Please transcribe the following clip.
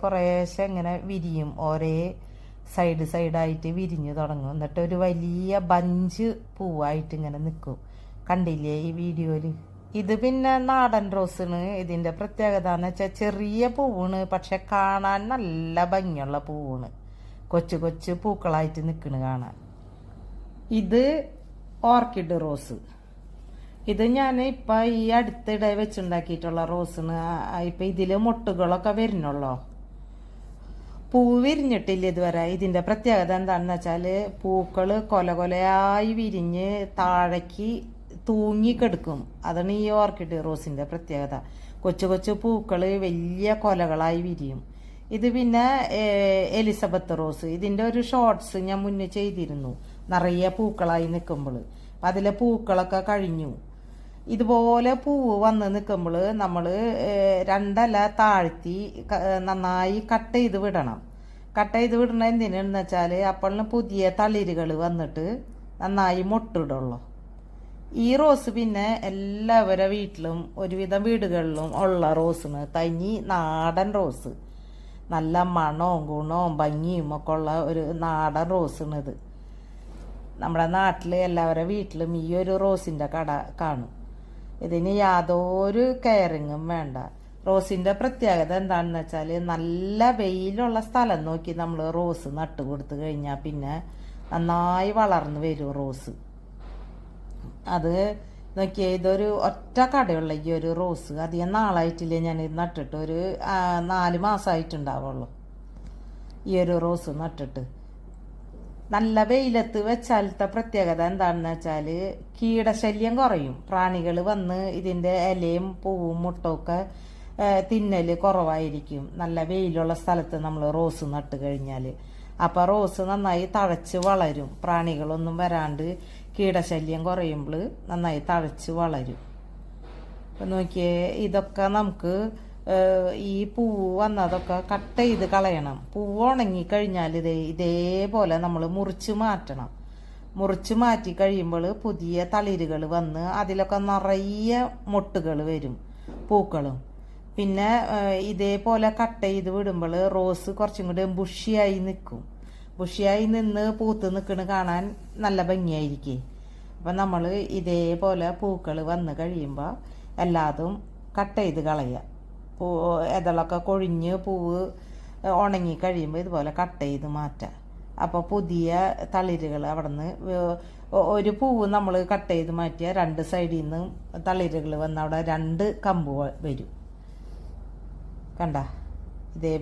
കുറേശ്ശെ ഇങ്ങനെ വിരിയും. ഒരേ സൈഡായിട്ട് വിരിഞ്ഞു തുടങ്ങും. എന്നിട്ട് ഒരു വലിയ ബഞ്ച് പൂവായിട്ട് ഇങ്ങനെ നിൽക്കും. കണ്ടില്ലേ ഈ വീഡിയോയിൽ? ഇത് പിന്നെ നാടൻ റോസാണ്. ഇതിൻ്റെ പ്രത്യേകത എന്ന് വെച്ചാൽ ചെറിയ പൂവാണ്, പക്ഷെ കാണാൻ നല്ല ഭംഗിയുള്ള പൂവാണ്. കൊച്ചു കൊച്ചു പൂക്കളായിട്ട് നിൽക്കണ് കാണാൻ. ഇത് ഓർക്കിഡ് റോസ്. ഇത് ഞാൻ ഇപ്പം ഈ അടുത്തിടെ വെച്ചുണ്ടാക്കിയിട്ടുള്ള റോസാണ്. ഇപ്പം ഇതിൽ മൊട്ടുകളൊക്കെ വരുന്നുള്ളൂ, പൂ വിരിഞ്ഞിട്ടില്ല ഇതുവരെ. ഇതിൻ്റെ പ്രത്യേകത എന്താണെന്ന് വെച്ചാൽ പൂക്കൾ കൊലയായി വിരിഞ്ഞ് താഴേക്ക് തൂങ്ങിക്കെടുക്കും. അതാണ് ഈ ഓർക്കിഡ് റോസിൻ്റെ പ്രത്യേകത. കൊച്ചു കൊച്ചു പൂക്കൾ വലിയ കൊലകളായി വിരിയും. ഇത് പിന്നെ എലിസബത്ത് റോസ്. ഇതിൻ്റെ ഒരു ഷോർട്സ് ഞാൻ മുന്നേ ചെയ്തിരുന്നു, നിറയെ പൂക്കളായി നിൽക്കുമ്പോൾ. അപ്പം അതിലെ പൂക്കളൊക്കെ കഴിഞ്ഞു. ഇതുപോലെ പൂവ് വന്ന് നിൽക്കുമ്പോൾ നമ്മൾ രണ്ടല താഴ്ത്തി നന്നായി കട്ട് ചെയ്ത് വിടണം. കട്ട് ചെയ്ത് വിടണ എന്തിനാണെന്ന് വെച്ചാൽ അപ്പോഴാണ് പുതിയ തളിരുകൾ വന്നിട്ട് നന്നായി മൊട്ടിടുള്ളൂ. ഈ റോസ് പിന്നെ എല്ലാവരുടെ വീട്ടിലും ഒരുവിധം വീടുകളിലും ഉള്ള റോസാണ്. തനി നാടൻ റോസ്. നല്ല മണവും ഗുണവും ഭംഗിയും ഒക്കെ ഉള്ള ഒരു നാടൻ റോസാണ് ഇത്. നമ്മുടെ നാട്ടിൽ എല്ലാവരുടെ വീട്ടിലും ഈ ഒരു റോസിൻ്റെ കട കാണും. ഇതിന് യാതൊരു കെയറിങ്ങും വേണ്ട. റോസിൻ്റെ പ്രത്യേകത എന്താണെന്ന് വെച്ചാൽ നല്ല വെയിലുള്ള സ്ഥലം നോക്കി നമ്മൾ റോസ് നട്ട് കൊടുത്തു കഴിഞ്ഞാൽ പിന്നെ നന്നായി വളർന്നു വരും റോസ്. അത് നോക്കിയാൽ ഇതൊരു ഒറ്റ കടയുള്ള ഈ ഒരു റോസ് അധികം നാളായിട്ടില്ലേ ഞാൻ ഇത് നട്ടിട്ട്. ഒരു 4 മാസമായിട്ടുണ്ടാവുള്ളൂ ഈ ഒരു റോസ് നട്ടിട്ട്. നല്ല വെയിലത്ത് വെച്ചാലത്തെ പ്രത്യേകത എന്താണെന്ന് വെച്ചാൽ കീടശല്യം കുറയും. പ്രാണികൾ വന്ന് ഇതിൻ്റെ ഇലയും പൂവും മുട്ടൊക്കെ തിന്നൽ കുറവായിരിക്കും നല്ല വെയിലുള്ള സ്ഥലത്ത് നമ്മൾ റോസ് നട്ട് കഴിഞ്ഞാൽ. അപ്പോൾ റോസ് നന്നായി തഴച്ച് വളരും. പ്രാണികളൊന്നും വരാണ്ട് കീടശല്യം കുറയുമ്പോൾ നന്നായി തഴച്ച് വളരും. അപ്പം നോക്കിയേ, ഇതൊക്കെ നമുക്ക് ഈ പൂവ് വന്നതൊക്കെ കട്ട് ചെയ്ത് കളയണം. പൂവ് ഉണങ്ങിക്കഴിഞ്ഞാൽ ഇതേപോലെ നമ്മൾ മുറിച്ച് മാറ്റണം. മുറിച്ച് മാറ്റി കഴിയുമ്പോൾ പുതിയ തളിരുകൾ വന്ന് അതിലൊക്കെ നിറയെ മൊട്ടുകൾ വരും, പൂക്കളും. പിന്നെ ഇതേപോലെ കട്ട് ചെയ്ത് വിടുമ്പോൾ റോസ് കുറച്ചും കൂടി ബുഷിയായി നിൽക്കും. ബുഷിയായി നിന്ന് പൂത്ത് നിൽക്കണ കാണാൻ നല്ല ഭംഗിയായിരിക്കും. അപ്പം നമ്മൾ ഇതേപോലെ പൂക്കൾ വന്ന് കഴിയുമ്പോൾ എല്ലാതും കട്ട് ചെയ്ത് കളയുക. ഇതളൊക്കെ കൊഴിഞ്ഞ് പൂവ് ഉണങ്ങി കഴിയുമ്പോൾ ഇതുപോലെ കട്ട് ചെയ്ത് മാറ്റുക. അപ്പോൾ പുതിയ തളിരുകൾ അവിടെ നിന്ന് ഒരു പൂവ് നമ്മൾ കട്ട് ചെയ്ത് മാറ്റിയാൽ 2 സൈഡിൽ നിന്ന് തളിരുകൾ വന്ന് അവിടെ 2 കമ്പ് വരും. കണ്ട ഇതേ